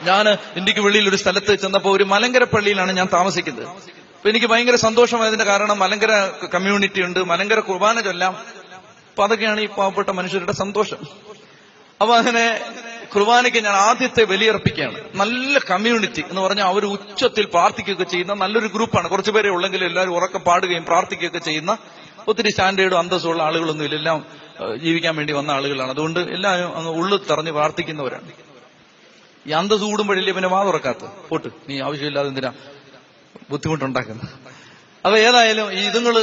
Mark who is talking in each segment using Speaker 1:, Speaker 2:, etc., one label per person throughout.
Speaker 1: ഞാൻ ഇന്ത്യക്ക് വെളിയിൽ ഒരു സ്ഥലത്ത് ചെന്നപ്പോ ഒരു മലങ്കര പള്ളിയിലാണ് ഞാൻ താമസിക്കുന്നത്. അപ്പൊ എനിക്ക് ഭയങ്കര സന്തോഷമായതിന്റെ കാരണം മലങ്കര കമ്മ്യൂണിറ്റി ഉണ്ട്, മലങ്കര കുർബാന ചൊല്ലാം. അപ്പൊ അതൊക്കെയാണ് ഈ പാവപ്പെട്ട മനുഷ്യരുടെ സന്തോഷം. അപ്പൊ അങ്ങനെ കുർബാനയ്ക്ക് ഞാൻ ആദ്യത്തെ ബലിയർപ്പിക്കുകയാണ്. നല്ല കമ്മ്യൂണിറ്റി എന്ന് പറഞ്ഞാൽ അവർ ഉച്ചത്തിൽ പ്രാർത്ഥിക്കുകയൊക്കെ ചെയ്യുന്ന നല്ലൊരു ഗ്രൂപ്പാണ്. കുറച്ചുപേരെ ഉള്ളെങ്കിൽ എല്ലാവരും ഉറക്കെ പാടുകയും പ്രാർത്ഥിക്കുകയൊക്കെ ചെയ്യുന്ന ഒത്തിരി സ്റ്റാൻഡേർഡും അന്തസ്സുള്ള ആളുകളൊന്നുമില്ല. എല്ലാം ജീവിക്കാൻ വേണ്ടി വന്ന ആളുകളാണ്. അതുകൊണ്ട് എല്ലാവരും അങ്ങ് ഉള്ളു തറഞ്ഞ് പ്രാർത്ഥിക്കുന്നവരാണ്. ഈ അന്തസ് കൂടുമ്പോഴല്ലേ പിന്നെ വാ തുറക്കാത്ത പോട്ട്, നീ ആവശ്യമില്ലാതെ എന്തിനാ ബുദ്ധിമുട്ടുണ്ടാക്കുന്നത്. അപ്പൊ ഏതായാലും ഇതുങ്ങള്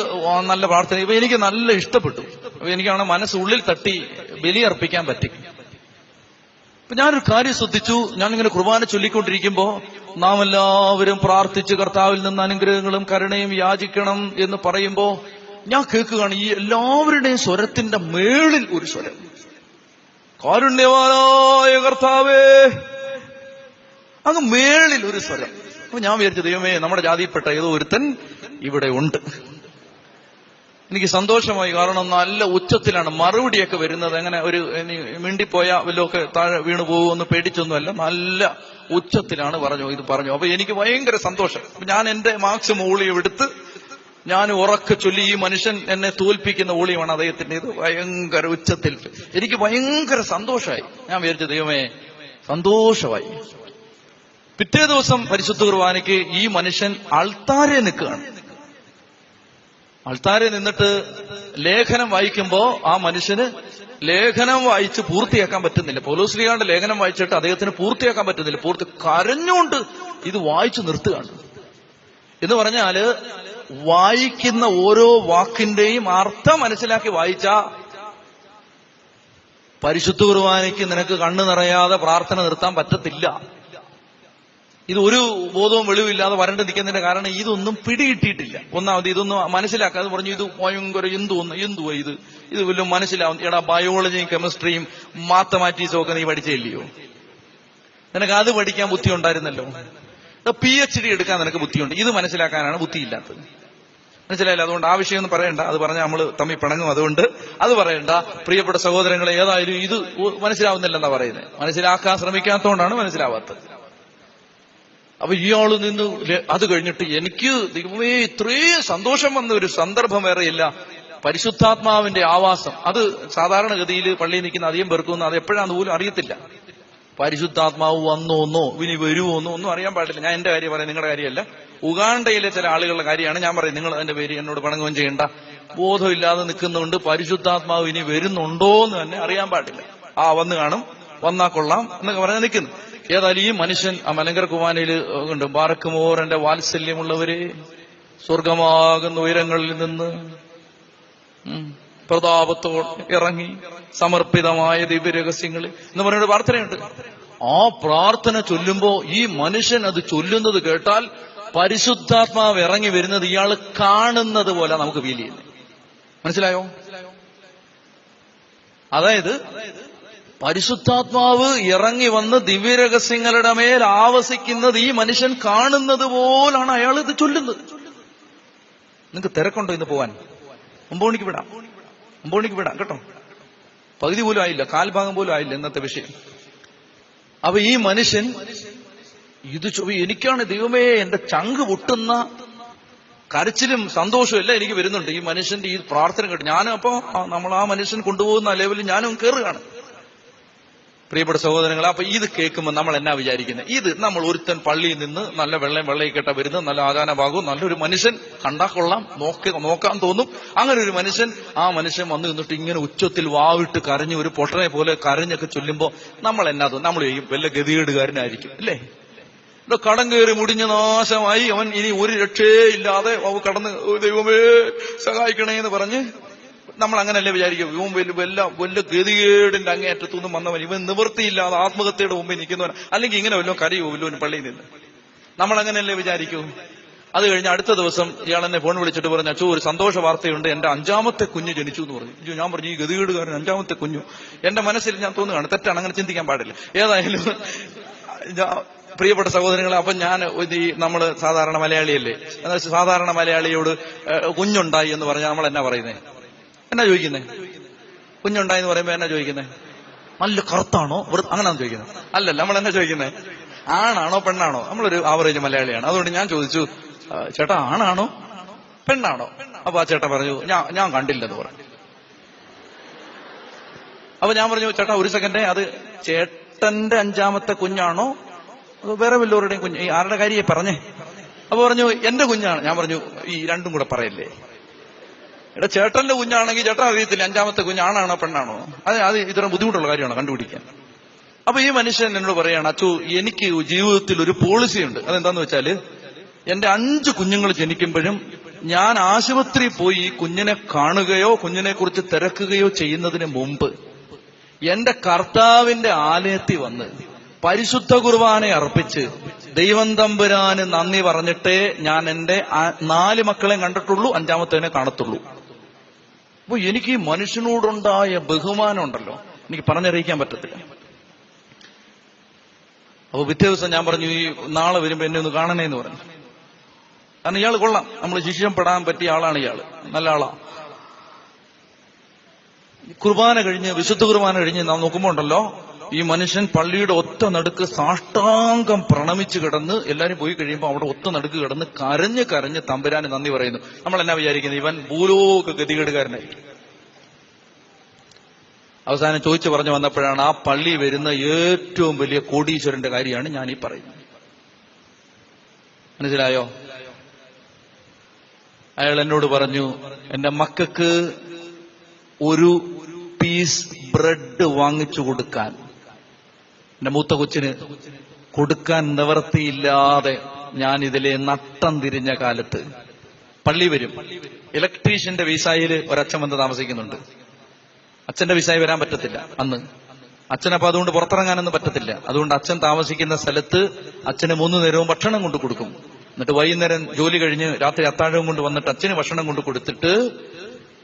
Speaker 1: നല്ല പ്രാർത്ഥന. ഇപ്പൊ എനിക്ക് നല്ല ഇഷ്ടപ്പെട്ടു. അപ്പൊ എനിക്കാണ് മനസ്സുള്ളിൽ തട്ടി ബലിയർപ്പിക്കാൻ പറ്റി. അപ്പൊ ഞാനൊരു കാര്യം ശ്രദ്ധിച്ചു. ഞാനിങ്ങനെ കുർബാന ചൊല്ലിക്കൊണ്ടിരിക്കുമ്പോ നാം എല്ലാവരും പ്രാർത്ഥിച്ച് കർത്താവിൽ നിന്ന് അനുഗ്രഹങ്ങളും കരുണയും യാചിക്കണം എന്ന് പറയുമ്പോ ഞാൻ കേൾക്കുകയാണ് ഈ എല്ലാവരുടെയും സ്വരത്തിന്റെ മേളിൽ ഒരു സ്വരം, കാരുണ്യവാനായ കർത്താവേ, അങ്ങ് മേളിൽ ഒരു സ്വരം. അപ്പൊ ഞാൻ വിചാരിച്ചു, ദൈവമേ, നമ്മുടെ ജാതിയിൽപ്പെട്ട ഏതോ ഒരുത്തൻ ഇവിടെ ഉണ്ട്. എനിക്ക് സന്തോഷമായി. കാരണം നല്ല ഉച്ചത്തിലാണ് മറുപടിയൊക്കെ വരുന്നത്. അങ്ങനെ ഒരു മിണ്ടിപ്പോയാ വല്ലതൊക്കെ താഴെ വീണു പോകുമെന്ന് പേടിച്ചൊന്നുമല്ല, നല്ല ഉച്ചത്തിലാണ് ഇത് പറഞ്ഞു. അപ്പൊ എനിക്ക് ഭയങ്കര സന്തോഷം. ഞാൻ എന്റെ മാക്സിമം ഊളിയം എടുത്ത് ഞാൻ ഉറക്കെ ചൊല്ലി. ഈ മനുഷ്യൻ എന്നെ തോൽപ്പിക്കുന്ന ഊളിയമാണ് അദ്ദേഹത്തിന്റെ. ഇത് ഭയങ്കര ഉച്ചത്തിൽ എനിക്ക് ഭയങ്കര സന്തോഷമായി. ഞാൻ വിചാരിച്ചു, ദൈവമേ, സന്തോഷമായി. പിറ്റേ ദിവസം പരിശുദ്ധ കുർബാനയ്ക്ക് ഈ മനുഷ്യൻ അൾത്താരെ നിൽക്കുകയാണ്. അൾത്താരെ നിന്നിട്ട് ലേഖനം വായിക്കുമ്പോ ആ മനുഷ്യന് ലേഖനം വായിച്ച് പൂർത്തിയാക്കാൻ പറ്റുന്നില്ല. പൗലോസ്ലീഹായുടെ ലേഖനം വായിച്ചിട്ട് അദ്ദേഹത്തിന് പൂർത്തിയാക്കാൻ പറ്റുന്നില്ല. കരഞ്ഞുകൊണ്ട് ഇത് വായിച്ചു നിർത്തുകയാണ്. എന്ന് പറഞ്ഞാല് വായിക്കുന്ന ഓരോ വാക്കിന്റെയും അർത്ഥം മനസ്സിലാക്കി വായിച്ച പരിശുദ്ധ കുർബാനയ്ക്ക് നിനക്ക് കണ്ണു നിറയാതെ പ്രാർത്ഥന നിർത്താൻ പറ്റത്തില്ല. ഇത് ഒരു ബോധവും വെളിവില്ലാതെ വരണ്ട് നിൽക്കുന്നതിന്റെ കാരണം ഇതൊന്നും പിടികിട്ടിയിട്ടില്ല. ഒന്നാമത് ഇതൊന്നും മനസ്സിലാക്കാതെ പറഞ്ഞു, ഇത് ഭയങ്കര എന്തുവാ ഇത് വല്ലതും മനസ്സിലാവും. എടാ, ബയോളജിയും കെമിസ്ട്രിയും മാത്തമാറ്റിക്സും ഒക്കെ നീ പഠിച്ചില്ലയോ? നിനക്ക് അത് പഠിക്കാൻ ബുദ്ധി ഉണ്ടായിരുന്നല്ലോ. PhD എടുക്കാൻ നിനക്ക് ബുദ്ധിയുണ്ട്. ഇത് മനസ്സിലാക്കാനാണ് ബുദ്ധിയില്ലാത്തത്. മനസ്സിലായില്ല? അതുകൊണ്ട് ആ വിഷയമൊന്നും പറയണ്ട. അത് പറഞ്ഞാൽ നമ്മൾ തമ്മിൽ പിണങ്ങും. അതുകൊണ്ട് അത് പറയണ്ട. പ്രിയപ്പെട്ട സഹോദരങ്ങളെ, ഏതായാലും ഇത് മനസ്സിലാവുന്നില്ലെന്നാ പറയുന്നത്. മനസ്സിലാക്കാൻ ശ്രമിക്കാത്തതുകൊണ്ടാണ് മനസ്സിലാവാത്തത്. അപ്പൊ ഇയാള് നിന്ന് അത് കഴിഞ്ഞിട്ട് എനിക്ക് ദൈവമേ ഇത്രയും സന്തോഷം വന്ന ഒരു സന്ദർഭം വേറെയില്ല. പരിശുദ്ധാത്മാവിന്റെ ആവാസം. അത് സാധാരണഗതിയിൽ പള്ളിയിൽ നിൽക്കുന്ന അധികം പേർക്കൊന്നും അത് എപ്പോഴാന്ന് പോലും അറിയത്തില്ല. പരിശുദ്ധാത്മാവ് വന്നോന്നോ ഇനി വരുമോന്നോ ഒന്നും അറിയാൻ പാടില്ല. ഞാൻ എന്റെ കാര്യം പറയാം, നിങ്ങളുടെ കാര്യമല്ല. ഉഗാണ്ടയിലെ ചില ആളുകളുടെ കാര്യമാണ് ഞാൻ പറയുന്നത്. നിങ്ങൾ അതിന്റെ പേര് എന്നോട് പണങ്ങുകയും ചെയ്യണ്ട. ബോധമില്ലാതെ നിൽക്കുന്നുണ്ട്. പരിശുദ്ധാത്മാവ് ഇനി വരുന്നുണ്ടോ എന്ന് തന്നെ അറിയാൻ പാടില്ല. വന്നു കാണും, വന്നാ കൊള്ളാം എന്നൊക്കെ പറഞ്ഞാൽ നിൽക്കുന്നു. ഏതായാലും ഈ മനുഷ്യൻ ആ മലങ്കര കുർബാനയിൽ ഉണ്ട്. ബാറക്കുമോർ, എന്റെ വാത്സല്യമുള്ളവരെ, സ്വർഗമാകുന്ന ഉയരങ്ങളിൽ നിന്ന് പ്രതാപത്തോടെ ഇറങ്ങി സമർപ്പിതമായ ദിവ്യരഹസ്യങ്ങളിൽ എന്ന് പറഞ്ഞൊരു പ്രാർത്ഥനയുണ്ട്. ആ പ്രാർത്ഥന ചൊല്ലുമ്പോ ഈ മനുഷ്യൻ അത് ചൊല്ലുന്നത് കേട്ടാൽ പരിശുദ്ധാത്മാവ് ഇറങ്ങി വരുന്നത് ഇയാൾ കാണുന്നത് പോലെ നമുക്ക് ഫീൽ ചെയ്യുന്നത്. മനസ്സിലായോ? അതായത് പരിശുദ്ധാത്മാവ് ഇറങ്ങി വന്ന് ദിവ്യരഹസ്യങ്ങളുടെ മേൽ ആവസിക്കുന്നത് ഈ മനുഷ്യൻ കാണുന്നത് പോലാണ് അയാൾ ഇത് ചൊല്ലുന്നത്. നിങ്ങൾക്ക് തിരക്കുണ്ടോ ഇന്ന് പോവാൻ? 9 മണിക്ക് വിടാം കേട്ടോ. പകുതി പോലും ആയില്ല, കാൽഭാഗം പോലും ആയില്ല ഇന്നത്തെ വിഷയം. അപ്പൊ ഈ മനുഷ്യൻ ഇത് എനിക്കാണ് ദൈവമേ എന്റെ ചങ്ക് പൊട്ടുന്ന കരച്ചിലും സന്തോഷവും എല്ലാം എനിക്ക് വരുന്നുണ്ട് ഈ മനുഷ്യന്റെ ഈ പ്രാർത്ഥന കേട്ട്. ഞാനും അപ്പോ നമ്മൾ ആ മനുഷ്യൻ കൊണ്ടുപോകുന്ന ലെവലിൽ ഞാനും കയറുകയാണ്. പ്രിയപ്പെട്ട സഹോദരങ്ങളെ, അപ്പൊ ഇത് കേൾക്കുമ്പോൾ നമ്മൾ എന്നാ വിചാരിക്കുന്നത്? ഇത് നമ്മൾ ഒരുത്തൻ പള്ളിയിൽ നിന്ന് നല്ല വെള്ളയിക്കെട്ട വരുന്ന നല്ല ആചാരഭാഗവും നല്ലൊരു മനുഷ്യൻ കണ്ടാ കൊള്ളാം, നോക്കാൻ തോന്നും. അങ്ങനെ ഒരു മനുഷ്യൻ, ആ മനുഷ്യൻ വന്നു നിന്നിട്ട് ഇങ്ങനെ ഉച്ചത്തിൽ വാവിട്ട് കരഞ്ഞ് ഒരു പൊട്ടനെ പോലെ കരഞ്ഞൊക്കെ ചൊല്ലുമ്പോ നമ്മൾ എന്നാ തോന്നും? നമ്മൾ ചെയ്യും വല്ല ഗതികേടുകാരനായിരിക്കും അല്ലേ? കടം കയറി മുടിഞ്ഞ നാശമായി അവൻ ഇനി ഒരു രക്ഷയില്ലാതെ കടന്ന് ദൈവമേ സഹായിക്കണേ എന്ന് പറഞ്ഞ് നമ്മൾ അങ്ങനെയല്ലേ വിചാരിക്കും? ഇവൻ വല്ല ഗതികേടിന്റെ അങ്ങേയറ്റത്തുനിന്നും വന്നവൻ, ഇവൻ നിവൃത്തിയില്ലാതെ ആത്മഹത്യയുടെ മുമ്പിൽ നിൽക്കുന്നവൻ, അല്ലെങ്കിൽ ഇങ്ങനെ വല്ലോ കരയോ വല്ലോന് പള്ളിയിൽ നിന്ന്. നമ്മൾ അങ്ങനെയല്ലേ വിചാരിക്കൂ? അത് കഴിഞ്ഞ് അടുത്ത ദിവസം ഇയാൾ എന്നെ ഫോൺ വിളിച്ചിട്ട് പറഞ്ഞു, അച്ചോ ഒരു സന്തോഷ വാർത്തയുണ്ട്, എന്റെ 5ാമത്തെ കുഞ്ഞ് ജനിച്ചു എന്ന് പറഞ്ഞു. ഞാൻ പറഞ്ഞു, ഈ ഗതികേടുകാരൻ 5ാമത്തെ കുഞ്ഞു? എന്റെ മനസ്സിൽ ഞാൻ തോന്നുകയാണ്, തെറ്റാണ്, അങ്ങനെ ചിന്തിക്കാൻ പാടില്ല. ഏതായാലും പ്രിയപ്പെട്ട സഹോദരങ്ങളെ, അപ്പൊ ഞാൻ നമ്മള് സാധാരണ മലയാളിയല്ലേ, സാധാരണ മലയാളിയോട് കുഞ്ഞുണ്ടായി എന്ന് പറഞ്ഞാൽ നമ്മൾ എന്നാ പറയുന്നത്? എന്നാ ചോദിക്കുന്നേ? കുഞ്ഞുണ്ടായി എന്ന് പറയുമ്പോ എന്നാ ചോദിക്കുന്നേ? നല്ല കറുത്താണോ അങ്ങനെയാന്ന് ചോദിക്കുന്നത്? അല്ലല്ല, നമ്മൾ എന്നാ ചോദിക്കുന്നേ? ആണാണോ പെണ്ണാണോ? നമ്മളൊരു ആവറേജ് മലയാളിയാണ്. അതുകൊണ്ട് ഞാൻ ചോദിച്ചു, ചേട്ടാ ആണാണോ പെണ്ണാണോ? അപ്പൊ ആ ചേട്ടൻ പറഞ്ഞു, ഞാൻ കണ്ടില്ലെന്ന് പറഞ്ഞു. അപ്പൊ ഞാൻ പറഞ്ഞു, ചേട്ടാ ഒരു സെക്കൻഡ്, അത് ചേട്ടന്റെ 5ാമത്തെ കുഞ്ഞാണോ വേറെ വല്ലവരുടെയും കുഞ്ഞ്? ആരുടെ കാര്യമായി പറഞ്ഞേ? അപ്പൊ പറഞ്ഞു എന്റെ കുഞ്ഞാണ്. ഞാൻ പറഞ്ഞു ഈ രണ്ടും കൂടെ പറയല്ലേ? എടാ ചേട്ടന്റെ കുഞ്ഞാണെങ്കിൽ ചേട്ടൻ അറിയത്തില്ല 5ാമത്തെ കുഞ്ഞ് ആണാണോ പെണ്ണാണോ? അത് ഇത്ര ബുദ്ധിമുട്ടുള്ള കാര്യമാണ് കണ്ടുപിടിക്കാൻ. അപ്പൊ ഈ മനുഷ്യൻ എന്നോട് പറയാണ്, അച്ചു എനിക്ക് ജീവിതത്തിൽ ഒരു പോളിസി ഉണ്ട്. അതെന്താന്ന് വെച്ചാല്, എന്റെ 5 കുഞ്ഞുങ്ങൾ ജനിക്കുമ്പോഴും ഞാൻ ആശുപത്രിയിൽ പോയി ഈ കുഞ്ഞിനെ കാണുകയോ കുഞ്ഞിനെ കുറിച്ച് തിരക്കുകയോ ചെയ്യുന്നതിന് മുമ്പ് എന്റെ കർത്താവിന്റെ ആലയത്തിൽ വന്ന് പരിശുദ്ധ കുർബാന അർപ്പിച്ച് ദൈവം തമ്പുരാന് നന്ദി പറഞ്ഞിട്ടേ ഞാൻ എന്റെ 4 മക്കളെ കണ്ടിട്ടുള്ളൂ, 5ാമത്തേനെ കാണത്തുള്ളൂ. അപ്പൊ എനിക്ക് ഈ മനുഷ്യനോടുണ്ടായ ബഹുമാനം ഉണ്ടല്ലോ, എനിക്ക് പറഞ്ഞറിയിക്കാൻ പറ്റത്തില്ല. അപ്പൊ പിറ്റേ ദിവസം ഞാൻ പറഞ്ഞു, ഈ നാളെ വരുമ്പോ എന്നെ ഒന്ന് കാണണേന്ന് പറഞ്ഞു. കാരണം ഇയാൾ കൊള്ളാം, നമ്മൾ ശിഷ്യപ്പെടാൻ പറ്റിയ ആളാണ് ഇയാള്, നല്ല ആളാ. കുർബാന കഴിഞ്ഞ്, വിശുദ്ധ കുർബാന കഴിഞ്ഞ് നാം നോക്കുമ്പോ ഉണ്ടല്ലോ, ഈ മനുഷ്യൻ പള്ളിയുടെ ഒത്ത നടുക്ക് സാഷ്ടാംഗം പ്രണമിച്ച് കിടന്ന്, എല്ലാരും പോയി കഴിയുമ്പോൾ അവിടെ ഒത്ത നടുക്ക് കിടന്ന് കരഞ്ഞ് കരഞ്ഞ് തമ്പുരാന് നന്ദി പറയുന്നു. നമ്മൾ എന്നാ വിചാരിക്കുന്നത്, ഇവൻ ഭൂലോക ഗതികേടുകാരനായിരിക്കും. അവസാനം ചോദിച്ചു പറഞ്ഞു വന്നപ്പോഴാണ്, ആ പള്ളി വരുന്ന ഏറ്റവും വലിയ കോടീശ്വരന്റെ കാര്യമാണ് ഞാൻ ഈ പറയുന്നത്. മനസ്സിലായോ? അയാൾ എന്നോട് പറഞ്ഞു, എന്റെ മക്കൾക്ക് ഒരു പീസ് ബ്രെഡ് വാങ്ങിച്ചു കൊടുക്കാൻ, എന്റെ മൂത്ത കൊച്ചിന് കൊടുക്കാൻ നിവർത്തിയില്ലാതെ ഞാൻ ഇതിലെ നട്ടം തിരിഞ്ഞ കാലത്ത് പള്ളി വരും. ഇലക്ട്രീഷ്യന്റെ വിസായിൽ ഒരച്ഛൻ വന്ന് താമസിക്കുന്നുണ്ട്. അച്ഛന്റെ വിസായി വരാൻ പറ്റത്തില്ല അന്ന്. അച്ഛനപ്പൊ അതുകൊണ്ട് പുറത്തിറങ്ങാനൊന്നും പറ്റത്തില്ല. അതുകൊണ്ട് അച്ഛൻ താമസിക്കുന്ന സ്ഥലത്ത് അച്ഛന് 3 നേരവും ഭക്ഷണം കൊണ്ട് കൊടുക്കും. എന്നിട്ട് വൈകുന്നേരം ജോലി കഴിഞ്ഞ് രാത്രി അത്താഴവും കൊണ്ട് വന്നിട്ട് അച്ഛന് ഭക്ഷണം കൊണ്ട് കൊടുത്തിട്ട്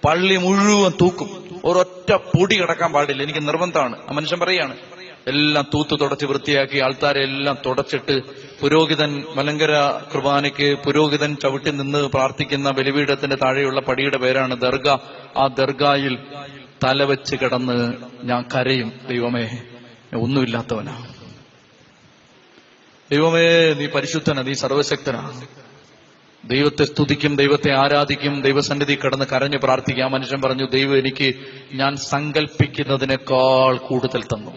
Speaker 1: പള്ളി മുഴുവൻ തൂക്കും. ഒരൊറ്റ പൊടി കിടക്കാൻ പാടില്ല, എനിക്ക് നിർബന്ധമാണ്. ആ മനുഷ്യൻ പറയാണ്, എല്ലാം തൂത്ത് തുടച്ച് വൃത്തിയാക്കി ആൾക്കാരെ എല്ലാം തുടച്ചിട്ട് പുരോഹിതൻ മലങ്കര കുർബാനയ്ക്ക് പുരോഹിതൻ ചവിട്ടി നിന്ന് പ്രാർത്ഥിക്കുന്ന ബലിപീഠത്തിന്റെ താഴെയുള്ള പടിയുടെ പേരാണ് ദർഗ. ആ ദർഗായിൽ തലവെച്ച് കിടന്ന് ഞാൻ കരയും, ദൈവമേ ഒന്നുമില്ലാത്തവനാ, ദൈവമേ നീ പരിശുദ്ധനാ, നീ സർവശക്തനാ. ദൈവത്തെ സ്തുതിക്കും, ദൈവത്തെ ആരാധിക്കും, ദൈവസന്നിധി കിടന്ന് കരഞ്ഞ് പ്രാർത്ഥിക്കാം. മനുഷ്യൻ പറഞ്ഞു, ദൈവം എനിക്ക് ഞാൻ സങ്കല്പിക്കുന്നതിനേക്കാൾ കൂടുതൽ തന്നു.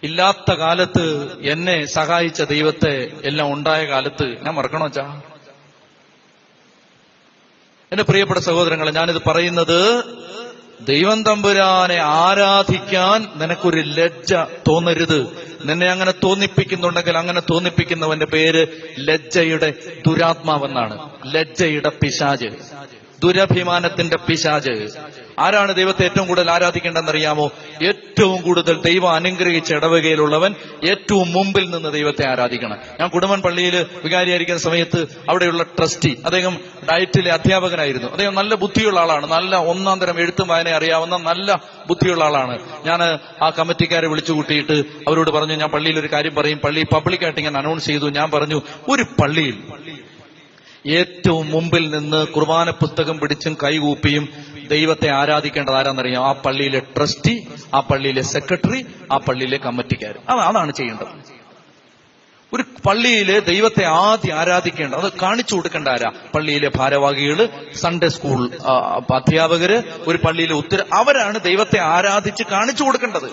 Speaker 1: ഇല്ലാത്ത കാലത്ത് എന്നെ സഹായിച്ച ദൈവത്തെ എല്ലാം ഉണ്ടായ കാലത്ത് ഞാൻ മറക്കണോ ചാ? എന്റെ പ്രിയപ്പെട്ട സഹോദരങ്ങളെ, ഞാനിത് പറയുന്നത് ദൈവം തമ്പുരാനെ ആരാധിക്കാൻ നിനക്കൊരു ലജ്ജ തോന്നരുത്. നിന്നെ അങ്ങനെ തോന്നിപ്പിക്കുന്നുണ്ടെങ്കിൽ അങ്ങനെ തോന്നിപ്പിക്കുന്നവന്റെ പേര് ലജ്ജയുടെ ദുരാത്മാവെന്നാണ്. ലജ്ജയുടെ പിശാച്, ദുരഭിമാനത്തിന്റെ പിശാച്. ആരാണ് ദൈവത്തെ ഏറ്റവും കൂടുതൽ ആരാധിക്കേണ്ടതെന്നറിയാമോ? ഏറ്റവും കൂടുതൽ ദൈവം അനുഗ്രഹിച്ച ഇടവകയിലുള്ളവൻ ഏറ്റവും മുമ്പിൽ നിന്ന് ദൈവത്തെ ആരാധിക്കണം. ഞാൻ കുടുംബൻ പള്ളിയിൽ വികാരിയായിരിക്കുന്ന സമയത്ത് അവിടെയുള്ള ട്രസ്റ്റി, അദ്ദേഹം ഡയറ്റിലെ അധ്യാപകനായിരുന്നു. അദ്ദേഹം നല്ല ബുദ്ധിയുള്ള ആളാണ്, നല്ല 1-ാം തരം എഴുത്തും വായന അറിയാവുന്ന നല്ല ബുദ്ധിയുള്ള ആളാണ്. ഞാൻ ആ കമ്മിറ്റിക്കാരെ വിളിച്ചു കൂട്ടിയിട്ട് അവരോട് പറഞ്ഞു, ഞാൻ പള്ളിയിൽ ഒരു കാര്യം പറയും. പള്ളി പബ്ലിക്കായിട്ട് ഞാൻ അനൗൺസ് ചെയ്തു. ഞാൻ പറഞ്ഞു, ഒരു പള്ളിയിൽ ഏറ്റവും മുമ്പിൽ നിന്ന് കുർബാന പുസ്തകം പിടിച്ചും കൈകൂപ്പിയും ദൈവത്തെ ആരാധിക്കേണ്ടത് ആരാന്നറിയാം? ആ പള്ളിയിലെ ട്രസ്റ്റി, ആ പള്ളിയിലെ സെക്രട്ടറി, ആ പള്ളിയിലെ കമ്മിറ്റിക്കാർ. അതാണ് ചെയ്യേണ്ടത്. ഒരു പള്ളിയിലെ ദൈവത്തെ ആദ്യം ആരാധിക്കേണ്ടത്, അത് കാണിച്ചു കൊടുക്കേണ്ട ആരാ? പള്ളിയിലെ ഭാരവാഹികള്, സൺഡേ സ്കൂൾ അധ്യാപകര്, ഒരു പള്ളിയിലെ അവരാണ് ദൈവത്തെ ആരാധിച്ച് കാണിച്ചു കൊടുക്കേണ്ടത്.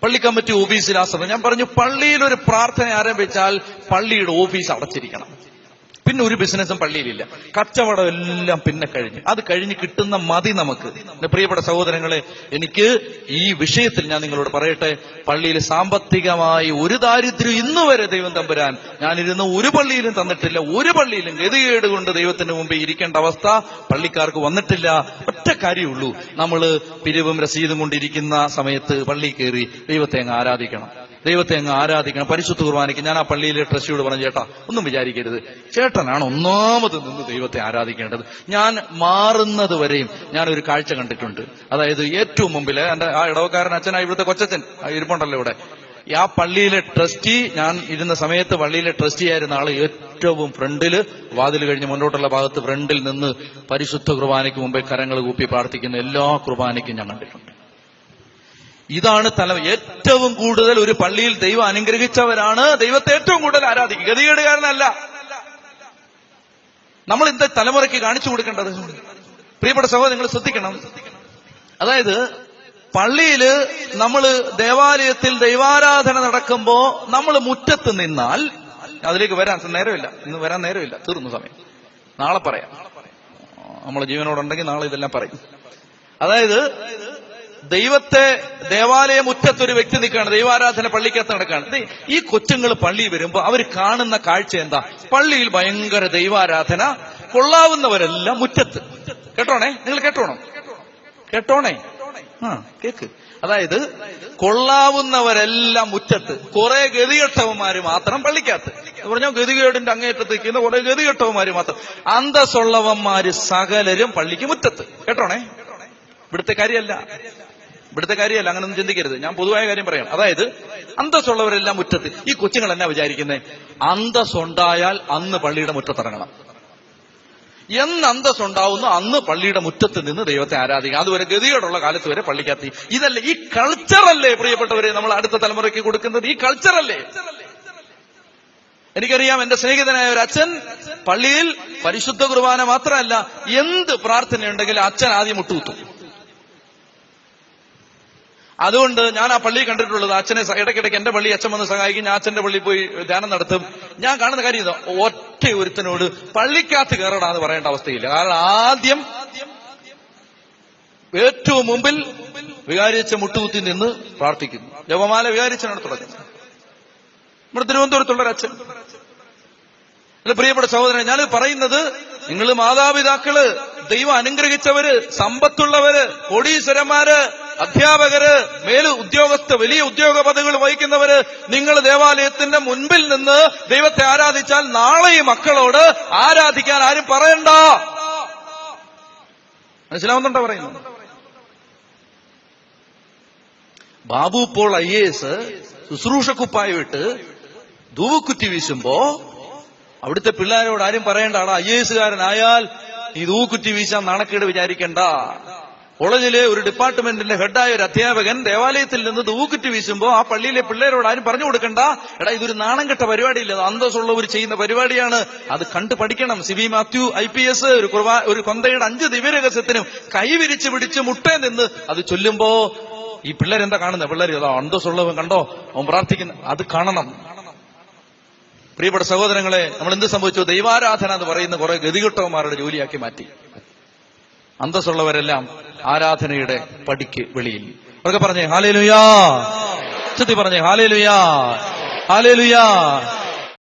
Speaker 1: പള്ളി കമ്മിറ്റി ഓഫീസിൽ ആ സമയം ഞാൻ പറഞ്ഞു, പള്ളിയിൽ ഒരു പ്രാർത്ഥന ആരംഭിച്ചാൽ പള്ളിയുടെ ഓഫീസ് അടച്ചിരിക്കണം. പിന്നെ ഒരു ബിസിനസ്സും പള്ളിയിലില്ല. കച്ചവടം എല്ലാം പിന്നെ കഴിഞ്ഞ്, അത് കഴിഞ്ഞ് കിട്ടുന്ന മതി നമുക്ക്. എന്റെ പ്രിയപ്പെട്ട സഹോദരങ്ങളെ, എനിക്ക് ഈ വിഷയത്തിൽ ഞാൻ നിങ്ങളോട് പറയട്ടെ, പള്ളിയിൽ സാമ്പത്തികമായി ഒരു ദാരിദ്ര്യം ഇന്നുവരെ ദൈവം തമ്പുരാൻ ഞാനിരുന്ന് ഒരു പള്ളിയിലും തന്നിട്ടില്ല. ഒരു പള്ളിയിലും ഗതികേട് കൊണ്ട് ദൈവത്തിന് മുമ്പ് ഇരിക്കേണ്ട അവസ്ഥ പള്ളിക്കാർക്ക് വന്നിട്ടില്ല. ഒറ്റ കാര്യമുള്ളൂ, നമ്മള് പിരിവും രസീതും കൊണ്ടിരിക്കുന്ന സമയത്ത് പള്ളി കയറി ദൈവത്തെ അങ്ങ് ആരാധിക്കണം. ദൈവത്തെ അങ്ങ് ആരാധിക്കണം. പരിശുദ്ധ കുർബാനയ്ക്ക് ഞാൻ ആ പള്ളിയിലെ ട്രസ്റ്റിയോട് പറഞ്ഞു, ചേട്ടാ ഒന്നും വിചാരിക്കരുത്, ചേട്ടനാണ് ഒന്നാമത് നിന്ന് ദൈവത്തെ ആരാധിക്കേണ്ടത്. ഞാൻ മാറുന്നത് വരെയും ഞാനൊരു കാഴ്ച കണ്ടിട്ടുണ്ട്. അതായത് ഏറ്റവും മുമ്പിൽ എന്റെ ആ ഇടവക്കാരൻ അച്ഛനായി ഇവിടുത്തെ കൊച്ചച്ഛൻ ഇരിപ്പുണ്ടല്ലോ ഇവിടെ, ആ പള്ളിയിലെ ട്രസ്റ്റി, ഞാൻ ഇരുന്ന സമയത്ത് പള്ളിയിലെ ട്രസ്റ്റി ആയിരുന്ന ആള് ഏറ്റവും ഫ്രണ്ടില്, വാതിൽ കഴിഞ്ഞ് മുന്നോട്ടുള്ള ഭാഗത്ത് ഫ്രണ്ടിൽ നിന്ന് പരിശുദ്ധ കുർബാനയ്ക്ക് മുമ്പേ കരങ്ങൾ കൂപ്പി പ്രാർത്ഥിക്കുന്ന എല്ലാ കുർബാനയ്ക്കും ഞാൻ കണ്ടിട്ടുണ്ട്. ഇതാണ് ഏറ്റവും കൂടുതൽ ഒരു പള്ളിയിൽ ദൈവം അനുഗ്രഹിച്ചവരാണ് ദൈവത്തെ ഏറ്റവും കൂടുതൽ ആരാധിക്കുക. ഗതികേടുകാരനല്ല. നമ്മൾ ഇന്നത്തെ തലമുറയ്ക്ക് കാണിച്ചു കൊടുക്കേണ്ടത്. പ്രിയപ്പെട്ട സഹോദരൻ, നിങ്ങൾ ശ്രദ്ധിക്കണം. അതായത് പള്ളിയില് നമ്മള് ദേവാലയത്തിൽ ദൈവാരാധന നടക്കുമ്പോ നമ്മൾ മുറ്റത്ത് നിന്നാൽ, അതിലേക്ക് വരാൻ നേരമില്ല, ഇന്ന് വരാൻ നേരമില്ല, തീർന്നു സമയം, നാളെ പറയാം. നമ്മൾ ജീവനോടുണ്ടെങ്കിൽ നാളെ ഇതെല്ലാം പറയും. അതായത് ദൈവത്തെ ദേവാലയ മുറ്റത്തൊരു വ്യക്തി നിൽക്കുകയാണ്, ദൈവാരാധന പള്ളിക്കകത്ത് നടക്കുകയാണ്. ഈ കൊച്ചുങ്ങൾ പള്ളിയിൽ വരുമ്പോ അവർ കാണുന്ന കാഴ്ച എന്താ? പള്ളിയിൽ ഭയങ്കര ദൈവാരാധന, കൊള്ളാവുന്നവരെല്ലാം മുറ്റത്ത്. കേട്ടോണേ, നിങ്ങൾ കേട്ടോണേ, കേക്ക്. അതായത് കൊള്ളാവുന്നവരെല്ലാം മുറ്റത്ത്, കുറെ ഗതികെട്ടവന്മാര് മാത്രം പള്ളിക്കകത്ത്. പറഞ്ഞാൽ ഗതികേടിന്റെ അങ്ങേറ്റത്ത് നിൽക്കുന്ന കുറെ ഗതികെട്ടവന്മാര് മാത്രം. അന്തസ്സുള്ളവന്മാര് സകലരും പള്ളിക്ക് മുറ്റത്ത്. കേട്ടോണേ, ഇവിടുത്തെ കാര്യമല്ല, അങ്ങനൊന്നും ചിന്തിക്കരുത്. ഞാൻ പൊതുവായ കാര്യം പറയാം. അതായത് അന്തസ്സുള്ളവരെല്ലാം മുറ്റത്ത്. ഈ കൊച്ചുങ്ങൾ എന്നാ വിചാരിക്കുന്നത്? അന്തസ്സുണ്ടായാൽ അന്ന് പള്ളിയുടെ മുറ്റത്തിറങ്ങണം. എന്ന് അന്തസ്സുണ്ടാവുന്നു അന്ന് പള്ളിയുടെ മുറ്റത്ത് നിന്ന് ദൈവത്തെ ആരാധിക്കുക. അതുവരെ ഗതികേടുള്ള കാലത്ത് വരെ പള്ളിക്കകത്ത്. ഇതല്ലേ, ഈ കൾച്ചറല്ലേ പ്രിയപ്പെട്ടവരെ നമ്മൾ അടുത്ത തലമുറയ്ക്ക് കൊടുക്കുന്നത്? ഈ കൾച്ചറല്ലേ? എനിക്കറിയാം, എന്റെ സ്നേഹിതനായ ഒരു അച്ഛൻ പള്ളിയിൽ പരിശുദ്ധ കുർബാന മാത്രമല്ല, എന്ത് പ്രാർത്ഥനയുണ്ടെങ്കിലും അച്ഛൻ ആദ്യം മുട്ടുകുത്തും. അതുകൊണ്ട് ഞാൻ ആ പള്ളി കണ്ടിട്ടുള്ളത്, അച്ഛനെ ഇടയ്ക്കിടയ്ക്ക് എന്റെ പള്ളി അച്ഛൻ വന്ന് സഹായിക്കും, ഞാൻ അച്ഛന്റെ പള്ളിയിൽ പോയി ധ്യാനം നടത്തും. ഞാൻ കാണുന്ന കാര്യം ഇതാ, ഒറ്റ ഒരുത്തനോട് പള്ളിക്കകത്ത് കയറടാന്ന് പറയേണ്ട അവസ്ഥയില്ല. കാരണം ആദ്യം ഏറ്റവും മുമ്പിൽ വികാരിച്ച മുട്ടുകുത്തി നിന്ന് പ്രാർത്ഥിക്കുന്നു. ജപമാല വികാരിച്ചനാണ് തുടങ്ങുന്നത്. നമ്മുടെ തിരുവനന്തപുരത്തുള്ളൊരു അച്ഛൻ. അല്ല പ്രിയപ്പെട്ട സഹോദരൻ, ഞാൻ പറയുന്നത്, നിങ്ങൾ മാതാപിതാക്കള്, ദൈവം അനുഗ്രഹിച്ചവര്, സമ്പത്തുള്ളവര്, കോടീശ്വരന്മാര്, അധ്യാപകര്, വലിയ ഉദ്യോഗ പദവികൾ വഹിക്കുന്നവര്, നിങ്ങൾ ദേവാലയത്തിന്റെ മുൻപിൽ നിന്ന് ദൈവത്തെ ആരാധിച്ചാൽ നാളെ ഈ മക്കളോട് ആരാധിക്കാൻ ആരും പറയണ്ട. മനസ്സിലാവുന്നുണ്ടോ പറയുന്നത്? ബാബു പോൾ IAS ശുശ്രൂഷക്കുപ്പായി വിട്ട് ധൂവുക്കുറ്റി വീശുമ്പോ അവിടുത്തെ പിള്ളേരോട് ആരും പറയണ്ടാടാ, IAS-കാരനായാൽ ഈ ധൂവുക്കുറ്റി വീശാൻ നാണക്കേട് വിചാരിക്കണ്ട. കോളേജിലെ ഒരു ഡിപ്പാർട്ട്മെന്റിന്റെ ഹെഡായ ഒരു അധ്യാപകൻ ദേവാലയത്തിൽ നിന്ന് ധൂവുക്കുറ്റി വീശുമ്പോ ആ പള്ളിയിലെ പിള്ളേരോട് ആരും പറഞ്ഞു കൊടുക്കണ്ട, എടാ ഇതൊരു നാണം കെട്ട പരിപാടിയില്ല, അന്തസ്സുള്ളവർ ചെയ്യുന്ന പരിപാടിയാണ്, അത് കണ്ടു പഠിക്കണം. സിബി മാത്യു IPS ഒരു കൊന്തയുടെ 5 ദിവ്യരഹസ്യത്തിനും കൈവിരിച്ച് പിടിച്ച് മുട്ടേ നിന്ന് അത് ചൊല്ലുമ്പോ ഈ പിള്ളേരെന്താ കാണുന്നത്? പിള്ളേർ അന്തസ്സുള്ളവൻ കണ്ടോ, അവൻ പ്രാർത്ഥിക്കുന്ന, അത് കാണണം. പ്രിയപ്പെട്ട സഹോദരങ്ങളെ, നമ്മൾ എന്ത് സംഭവിച്ചു? ദൈവാരാധന എന്ന് പറയുന്ന കുറെ ഗതികെട്ടവന്മാരുടെ ജോലിയാക്കി മാറ്റി. അന്തസ്സുള്ളവരെല്ലാം ആരാധനയുടെ പടിക്ക് വെളിയിൽ. അവർക്ക് പറഞ്ഞേ ഹല്ലേലൂയാ, പറഞ്ഞേ ഹല്ലേലൂയാ, ഹല്ലേലൂയാ.